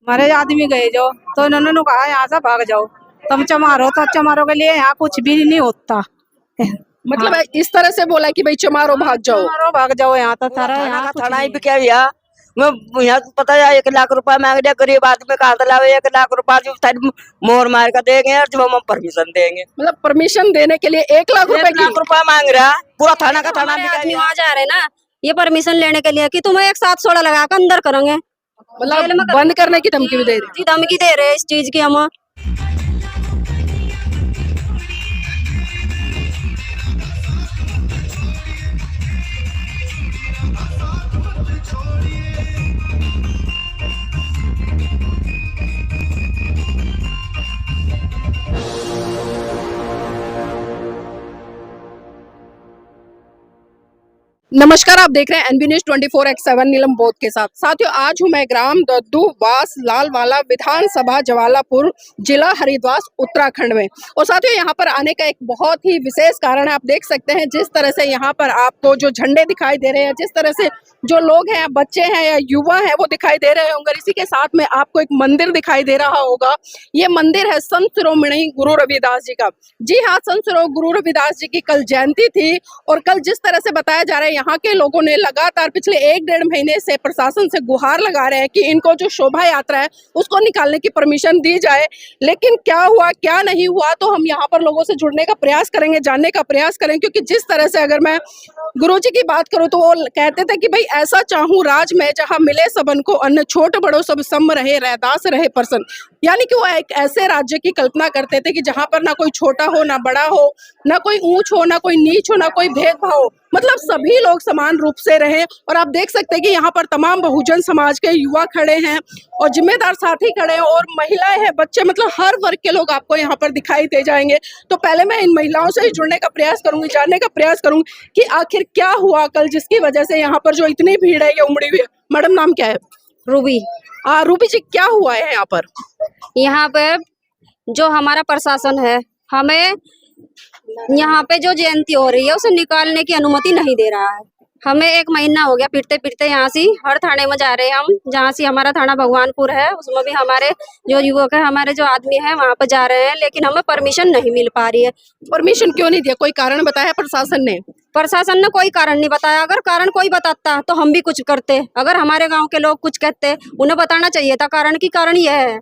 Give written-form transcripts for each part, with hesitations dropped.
हमारे आदमी गए जो, तो इन्होंने नु कहा यहाँ से भाग जाओ, तुम चमारो, तो चमारो के लिए यहाँ कुछ भी नहीं होता। मतलब इस तरह से बोला कि भाई चमारो भाग जाओ। चमारो भाग जाओ, यहाँ तो थारा यहाँ कुछ थाना नहीं भी है। क्या भैया, मैं यहाँ तो पता है 1 लाख रुपया मांग लिया, गरीब आदमी कहाँ से लावे 1 लाख रुपया, जो मोहर मार कर देंगे और जब हम परमिशन देंगे। मतलब परमिशन देने के लिए 1 लाख रुपए 1 लाख रुपया मांग रहा, पूरा थाना का थाना भी आदमी वहाँ जा रहे हैं ना ये परमिशन लेने के लिए कि तुम्हें एक साथ सोड़ा लगा कर अंदर करेंगे, मतलब बंद करने की धमकी भी दे रहे। धमकी दे रहे हैं इस चीज की हम। नमस्कार, आप देख रहे हैं एनबी न्यूज 24/7 नीलम बोध के साथ। साथियों, आज हूं मैं ग्राम दद्दू बास लालवाला विधानसभा जवालापुर जिला हरिद्वार उत्तराखंड में। और साथियों, यहां पर आने का एक बहुत ही विशेष कारण है। आप देख सकते हैं जिस तरह से यहां पर आपको जो झंडे दिखाई दे रहे हैं, जिस तरह से जो लोग हैं, बच्चे हैं या युवा हैं, वो दिखाई दे रहे होंगे। इसी के साथ में आपको एक मंदिर दिखाई दे रहा होगा। ये मंदिर है संत शिरोमणि गुरु रविदास जी का। जी हाँ, संत शिरोमणि गुरु रविदास जी की कल जयंती थी और कल जिस तरह से बताया जा रहा है, यहाँ के लोगों ने लगातार पिछले 1-1.5 महीने से प्रशासन से गुहार लगा रहे हैं कि इनको जो शोभा यात्रा है उसको निकालने की परमिशन दी जाए। लेकिन क्या हुआ क्या नहीं हुआ, तो हम यहाँ पर लोगों से जुड़ने का प्रयास करेंगे, जानने का प्रयास करेंगे। क्योंकि जिस तरह से अगर मैं गुरुजी की बात करूं तो वो कहते थे कि भाई ऐसा चाहूं राज में जहां मिले सबन को अन्न, छोट बड़ो सब सम रहे, रैदास रहे प्रसन्न। यानी कि वो एक ऐसे राज्य की कल्पना करते थे कि जहां पर ना कोई छोटा हो, ना बड़ा हो, ना कोई ऊंच हो, ना कोई नीच हो, ना कोई भेदभाव हो, मतलब सभी लोग समान रूप से रहे। और आप देख सकते हैं कि यहाँ पर तमाम बहुजन समाज के युवा खड़े हैं और जिम्मेदार साथी खड़े हैं और महिलाएं हैं, बच्चे, मतलब हर वर्ग के लोग आपको यहाँ पर दिखाई दे जाएंगे। तो पहले मैं इन महिलाओं से ही जुड़ने का प्रयास करूंगी, जानने का प्रयास करूंगी कि आखिर क्या हुआ कल जिसकी वजह से यहाँ पर जो इतनी भीड़ है ये उमड़ी हुई है। मैडम, नाम क्या है? रूबी। रूबी जी, क्या हुआ है यहाँ पर? यहाँ पे जो हमारा प्रशासन है हमें यहाँ पे जो जयंती हो रही है उसे निकालने की अनुमति नहीं दे रहा है। हमें 1 महीना हो गया फिरते फिरते यहाँ से हर थाने में जा रहे हैं हम, जहाँ से हमारा थाना भगवानपुर है उसमें भी हमारे जो युवक है, हमारे जो आदमी है वहाँ पे जा रहे हैं, लेकिन हमें परमिशन नहीं मिल पा रही है। परमिशन क्यों नहीं दिया? कोई कारण बताया प्रशासन ने? प्रशासन ने कोई कारण नहीं बताया। अगर कारण कोई बताता तो हम भी कुछ करते। अगर हमारे गाँव के लोग कुछ कहते, उन्हें बताना चाहिए था कारण की कारण यह है।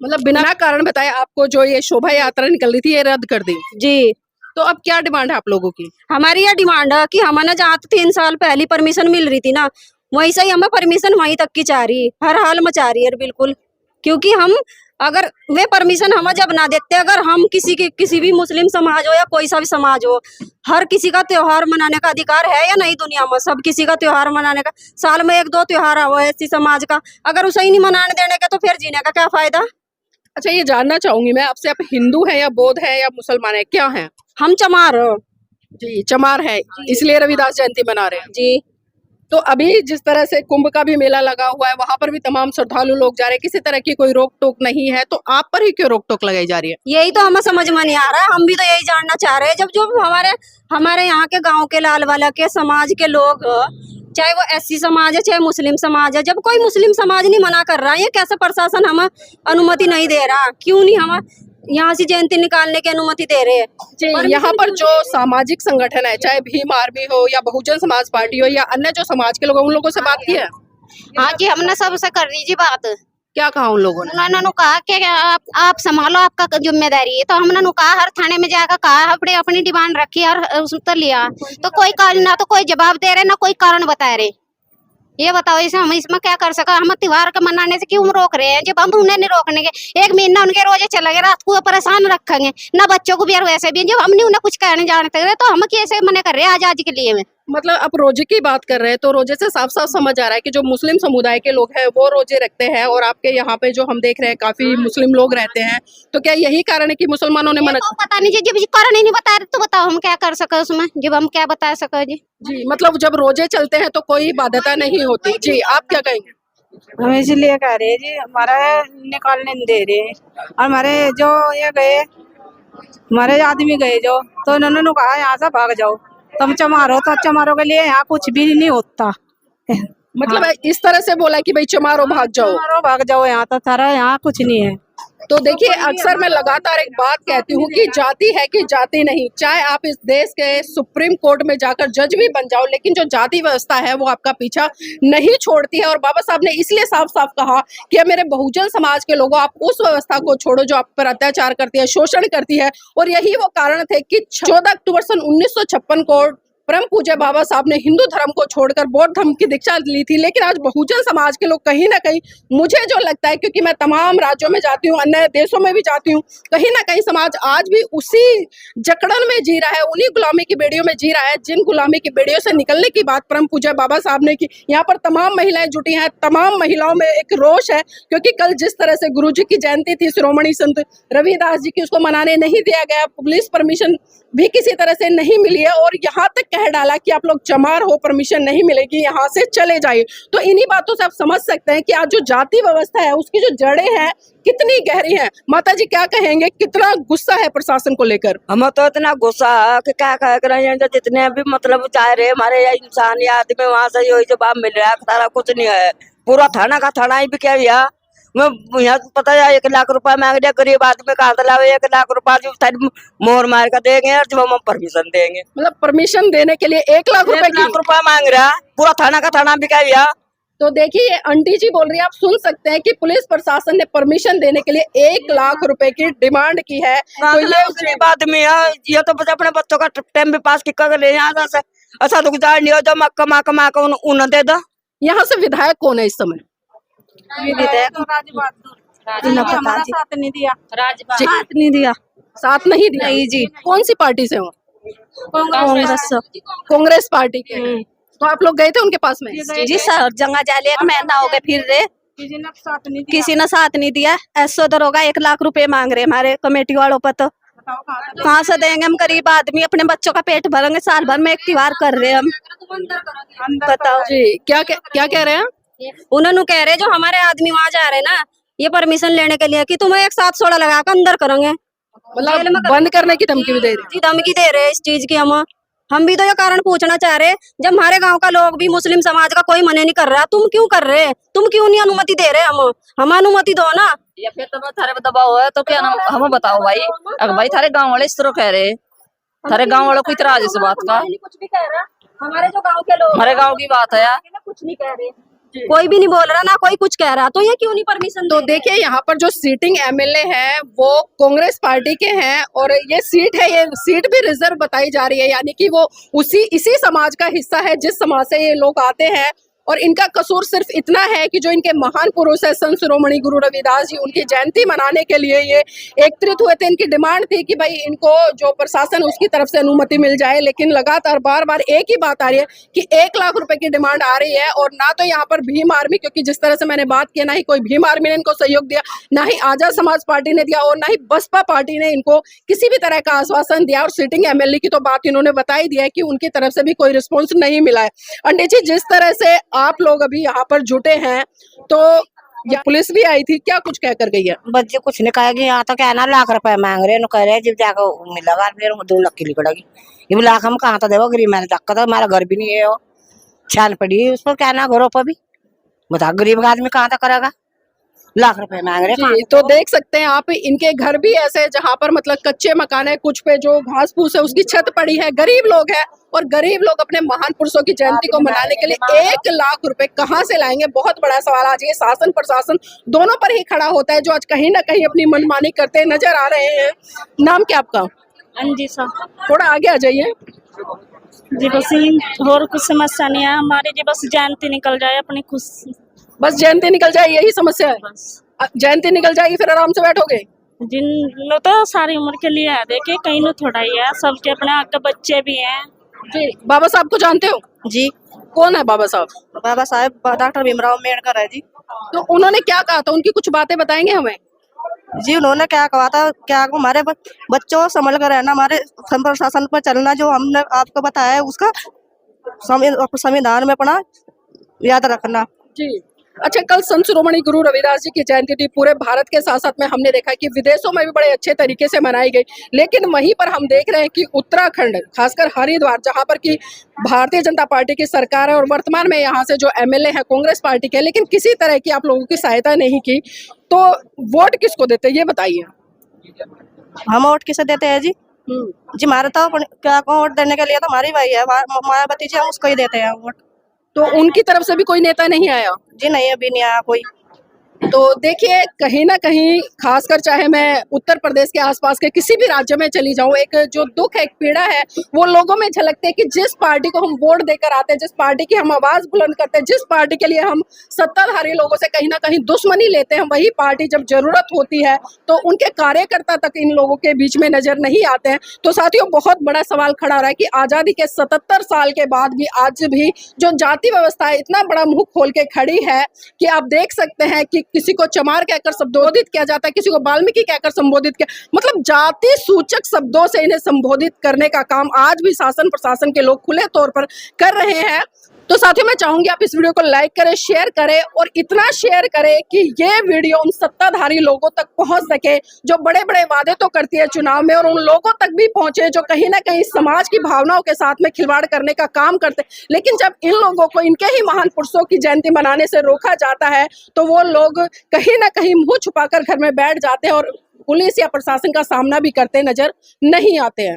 मतलब बिना कारण बताए आपको जो ये शोभा यात्रा निकल रही थी ये रद्द कर दी? जी। तो अब क्या डिमांड है आप लोगों की? हमारी यह डिमांड है कि हमें जहाँ 3 साल पहली परमिशन मिल रही थी ना, वहीं से ही हमें परमिशन वहीं तक की चाह रही है, हर हाल में चाह रही है बिल्कुल। क्योंकि हम अगर वे परमिशन हमें जब ना देते, अगर हम किसी भी मुस्लिम समाज हो या कोई सा भी समाज हो, हर किसी का त्योहार मनाने का अधिकार है या नहीं दुनिया में? सब किसी का त्योहार मनाने का, साल में 1-2 त्योहार हो ऐसी समाज का, अगर उसे ही नहीं मनाने देने का तो फिर जीने का क्या फायदा? अच्छा, ये जानना चाहूंगी मैं आपसे, आप हिंदू हैं या बौद्ध हैं या मुसलमान हैं, क्या हैं? हम चमार हो। जी, चमार है, इसलिए रविदास जयंती मना रहे हैं। जी। तो अभी जिस तरह से कुंभ का भी मेला लगा हुआ है, वहां पर भी तमाम श्रद्धालु लोग जा रहे हैं, किसी तरह की कोई रोक टोक नहीं है, तो आप पर ही क्यों रोक टोक लगाई जा रही है? यही तो हमें समझ में नहीं आ रहा है। हम भी तो यही जानना चाह रहे हैं। जब जो हमारे यहाँ के गांव के लालवाला के समाज के लोग, चाहे वो एससी समाज है चाहे मुस्लिम समाज है, जब कोई मुस्लिम समाज नहीं मना कर रहा है, ये कैसे प्रशासन हमें अनुमति नहीं दे रहा? क्यों नहीं हमें यहाँ से जयंती निकालने की अनुमति दे रहे हैं? यहाँ पर जो सामाजिक संगठन है, चाहे भीम आर्मी हो या बहुजन समाज पार्टी हो या अन्य जो समाज के लोग, उन लोगों से बात की है? हाँ जी, हमने सबसे कर दी जी बात। क्या कहा उन लोगों ने? उन्होंने कहा कि आप संभालो, आपका जिम्मेदारी है। तो हमने कहा, हर थाने में जाकर कहा, अपनी डिमांड रखी और उस पर लिया, तो कोई कारण ना, तो कोई जवाब दे रहे ना कोई कारण बता रहे। ये बताओ, इसे हम इसमें क्या कर सका? हम त्योहार के मनाने से क्यों रोक रहे हैं? जब हम उन्हें नहीं रोकने के, 1 महीना उनके रोजे चले गए, रात को परेशान रखेंगे ना, बच्चों को भी और वैसे भी। जब हमने उन्हें कुछ कहने जानते रहे तो हम कैसे मना कर रहे हैं आजादी के लिए में? मतलब आप रोजे की बात कर रहे हैं, तो रोजे से साफ साफ समझ आ रहा है कि जो मुस्लिम समुदाय के लोग हैं वो रोजे रखते हैं और आपके यहाँ पे जो हम देख रहे हैं काफी मुस्लिम लोग रहते हैं, तो क्या यही कारण है कि मुसलमानों ने मना? तो पता नहीं जी, जब कारण ही नहीं बता रहे तो बताओ हम क्या कर सके उसमें? जब हम क्या बता सके जी? जी, मतलब जब रोजे चलते हैं तो कोई बाध्यता नहीं होती। जी, आप क्या कहेंगे? हम इसलिए कह रहे हैं जी, हमारा निकालने नहीं दे रहे हैं। और हमारे जो ये गए, हमारे आदमी गए जो, तो इन्होंने कहा यहाँ से भाग जाओ, तुम चमारो, तो चमारो के लिए यहाँ कुछ भी नहीं होता। मतलब इस तरह से बोला कि भाई चमारो भाग जाओ। मारो भाग जाओ, यहाँ तो सारा यहाँ कुछ नहीं है। तो देखिए अक्सर मैं लगातार एक बात कहती हूँ कि जाति है कि जाति नहीं, चाहे आप इस देश के सुप्रीम कोर्ट में जाकर जज भी बन जाओ, लेकिन जो जाति व्यवस्था है वो आपका पीछा नहीं छोड़ती है। और बाबा साहब ने इसलिए साफ साफ कहा कि मेरे बहुजन समाज के लोगों, आप उस व्यवस्था को छोड़ो जो आप पर अत्याचार करती है, शोषण करती है। और यही वो कारण थे कि 14 अक्टूबर सन 1956 को परम पूज्य बाबा साहब ने हिंदू धर्म को छोड़कर बौद्ध धर्म की दीक्षा ली थी। लेकिन आज बहुजन समाज के लोग कहीं ना कहीं, मुझे जो लगता है, क्योंकि मैं तमाम राज्यों में जाती हूँ, अन्य देशों में भी जाती हूँ, कहीं ना कहीं समाज आज भी उसी जकड़न में जी रहा है, उन्हीं गुलामी की बेड़ियों में जी रहा है जिन गुलामी की बेड़ियों से निकलने की बात परम पूज्य बाबा साहब ने की। यहाँ पर तमाम महिलाएं जुटी हैं, तमाम महिलाओं में एक रोष है, क्योंकि कल जिस तरह से गुरु जी की जयंती थी, शिरोमणि संत रविदास जी की, उसको मनाने नहीं दिया गया, पुलिस परमिशन भी किसी तरह से नहीं मिली है, और यहाँ तक कह डाला कि आप लोग चमार हो, परमिशन नहीं मिलेगी, यहाँ से चले जाइए। तो इन्हीं बातों से आप समझ सकते हैं कि आज जो जाति व्यवस्था है उसकी जो जड़ें हैं कितनी गहरी हैं। माता जी क्या कहेंगे, कितना गुस्सा है प्रशासन को लेकर? हमें तो इतना गुस्सा है कि क्या कह कर रहे हैं, जितने भी मतलब चाह रहे हमारे या इंसान या आदमी, वहाँ से यही जवाब मिल रहा है, सारा कुछ नहीं है। पूरा थाना का थाना ही भी क्या भैया, मैं यहाँ पता है 1 लाख रुपया मांग रहे, गरीब आदमी कहाँ से लावे 1 लाख रुपया, जो मोहर मार कर देंगे और जब हम परमिशन देंगे। मतलब परमिशन देने के लिए 1 लाख रुपए 1 लाख रुपया मांग रहा है, पूरा थाना का थाना भी क्या भैया। तो देखिए ये आंटी जी बोल रही है, आप सुन सकते हैं कि पुलिस प्रशासन ने परमिशन देने के लिए 1 लाख रुपए की डिमांड की है। तो ये गरीब आदमी है, ये तो बस अपने बच्चों का टाइम भी पास कर ले, यहाँ से ऐसा तो गुजार नहीं हो जो कमा कमा कर उन्हें दे दो। यहाँ से विधायक कौन है इस समय? हमारा साथ नहीं दिया, साथ नहीं दिया। साथ नहीं दिया? नहीं जी। कौन सी पार्टी से हो? कांग्रेस पार्टी के। तो आप लोग गए थे उनके पास में? जी सर, जंगा जाले 1 महीना हो गया फिर रहे, किसी ने साथ नहीं दिया। किसी ने साथ नहीं दिया। ऐसो तो होगा 1 लाख रुपए मांग रहे हमारे कमेटी वालों पर, तो बताओ कहाँ से कहाँ से देंगे हम? गरीब आदमी अपने बच्चों का पेट भरेंगे, साल भर में एक त्योहार कर रहे हैं हम, बताओ जी क्या कह रहे हैं? उन्होंने कह रहे जो हमारे आदमी वहाँ जा रहे ना ये परमिशन लेने के लिए कि तुम्हें एक साथ सोड़ा लगा कर अंदर करेंगे, मतलब बंद करने की धमकी भी दे रही जी धमकी दे रहे हैं इस चीज की। हम भी तो ये कारण पूछना चाह रहे, जब हमारे गांव का लोग भी, मुस्लिम समाज का कोई मने नहीं कर रहा, तुम क्यों कर रहे? तुम क्यों नहीं अनुमति दे रहे? हम अनुमति दो ना। या फिर तो थारे दबाव है तो क्या नाम हमें बताओ भाई। अगर भाई थारे गांव वाले इस तरह कह रहे, थारे गांव वालों को इतराज इस बात का? कुछ भी कह रहा, हमारे जो गाँव के लोग, हमारे गांव की बात है यार, कुछ नहीं कह रहे, कोई भी नहीं बोल रहा ना, कोई कुछ कह रहा, तो ये क्यों नहीं परमिशन? तो देखिए यहाँ पर जो सीटिंग एमएलए हैं वो कांग्रेस पार्टी के हैं, और ये सीट भी रिजर्व बताई जा रही है, यानी कि वो इसी समाज का हिस्सा है जिस समाज से ये लोग आते हैं। और इनका कसूर सिर्फ इतना है कि जो इनके महान पुरुष है संत शिरोमणि गुरु रविदास जी, उनकी जयंती मनाने के लिए ये एकत्रित हुए थे। इनकी डिमांड थी कि भाई इनको जो प्रशासन उसकी तरफ से अनुमति मिल जाए, लेकिन लगातार बार बार एक ही बात आ रही है कि 1 लाख रुपए की डिमांड आ रही है। और ना तो यहाँ पर भीम आर्मी, क्योंकि जिस तरह से मैंने बात की, ना ही कोई भीम आर्मी ने इनको सहयोग दिया, ना ही आजाद समाज पार्टी ने दिया, और ना ही बसपा पार्टी ने इनको किसी भी तरह का आश्वासन दिया। और सीटिंग एमएलए की तो बात इन्होंने बताई दिया है कि उनकी तरफ से भी कोई रिस्पॉन्स नहीं मिला है। अंडे जी, जिस तरह से आप लोग अभी यहाँ पर जुटे हैं, तो ये पुलिस भी आई थी, क्या कुछ कह कर गई है? बच्चे कुछ नहीं कहेगी, यहाँ तो क्या ना 1 लाख रुपए मांग रहे हैं, कह रहे हैं जब जाकर मिलेगा फिर 2 लाख की लिखड़ेगी। ये 1 लाख हम कहाँ तो देवो, गरीब मैंने तक हमारा घर भी नहीं है, वो छान पड़ी है उस पर, क्या ना घरों पर भी बता, गरीब आदमी कहाँ तक करेगा? 1 लाख रुपए मांग रहे हैं। तो देख सकते हैं आप, इनके घर भी ऐसे जहाँ पर मतलब कच्चे मकान है, कुछ पे जो घास फूस है उसकी छत पड़ी है, गरीब लोग हैं। और गरीब लोग अपने महान पुरुषों की जयंती को मनाने के लिए 1 लाख रुपए कहाँ से लाएंगे? बहुत बड़ा सवाल आज ये शासन प्रशासन दोनों पर ही खड़ा होता है, जो आज कहीं ना कहीं अपनी मनमानी करते नजर आ रहे हैं। नाम क्या आपका? अंजी सा। थोड़ा आगे आ जाइए जी, बस और कुछ समस्या नहीं है हमारी जी, बस जयंती निकल जाए अपनी खुश, बस जयंती निकल जाए, यही समस्या है। जयंती निकल जाएगी फिर आराम से बैठोगे? जिन तो सारी उम्र के लिए है, देखिए कहीं न थोड़ा ही है, सबके अपने आगे बच्चे भी हैं जी। बाबा साहब को जानते हो? जी। कौन है बाबा साहब? बाबा साहब डॉक्टर भीमराव अम्बेडकर है जी। तो उन्होंने क्या कहा था, उनकी कुछ बातें बताएंगे हमें? जी उन्होंने क्या कहा था, क्या हमारे बच्चों को संभल कर रहना, हमारे प्रशासन पर चलना, जो हमने आपको बताया है उसका संविधान में अपना याद रखना। जी। अच्छा, कल संत शिरोमणि गुरु रविदास जी की जयंती थी। पूरे भारत के साथ साथ में हमने देखा कि विदेशों में भी बड़े अच्छे तरीके से मनाई गई, लेकिन वहीं पर हम देख रहे हैं कि उत्तराखंड, खासकर हरिद्वार, जहां पर कि भारतीय जनता पार्टी की सरकार है और वर्तमान में यहाँ से जो एमएलए है कांग्रेस पार्टी के, लेकिन किसी तरह की आप लोगों की सहायता नहीं की, तो वोट किसको देते ये बताइए। हम वोट किसे देते हैं जी? जी हमारे तो क्या वोट देने के लिए तो हमारी भाई है मायावती जी, हम उसको ही देते हैं वोट। तो उनकी तरफ से भी कोई नेता नहीं आया? जी नहीं, अभी नहीं आया कोई। तो देखिए, कहीं ना कहीं खासकर चाहे मैं उत्तर प्रदेश के आसपास के किसी भी राज्य में चली जाऊं, एक जो दुख है, एक पीड़ा है, वो लोगों में झलकते हैं कि जिस पार्टी को हम वोट देकर आते हैं, जिस पार्टी की हम आवाज बुलंद करते हैं, जिस पार्टी के लिए हम सत्ताधारी लोगों से कहीं ना कहीं दुश्मनी लेते हैं, वही पार्टी जब जरूरत होती है तो उनके कार्यकर्ता तक इन लोगों के बीच में नजर नहीं आते हैं। तो साथियों, बहुत बड़ा सवाल खड़ा हो रहा है कि आजादी के 77 साल के बाद भी आज भी जो जाति व्यवस्था है इतना बड़ा मुंह खोल के खड़ी है कि आप देख सकते हैं कि किसी को चमार कहकर संबोधित किया जाता है, किसी को वाल्मीकि कहकर संबोधित किया, मतलब जाति सूचक शब्दों से इन्हें संबोधित करने का काम आज भी शासन प्रशासन के लोग खुले तौर पर कर रहे हैं। तो साथियों, मैं चाहूंगी आप इस वीडियो को लाइक करें, शेयर करें और इतना शेयर करें कि ये वीडियो उन सत्ताधारी लोगों तक पहुंच सके जो बड़े बड़े वादे तो करती है चुनाव में, और उन लोगों तक भी पहुंचे जो कहीं ना कहीं समाज की भावनाओं के साथ में खिलवाड़ करने का काम करते। लेकिन जब इन लोगों को इनके ही महान पुरुषों की जयंती मनाने से रोका जाता है तो वो लोग कहीं ना कहीं मुंह छुपाकर घर में बैठ जाते हैं और पुलिस या प्रशासन का सामना भी करते नजर नहीं आते हैं।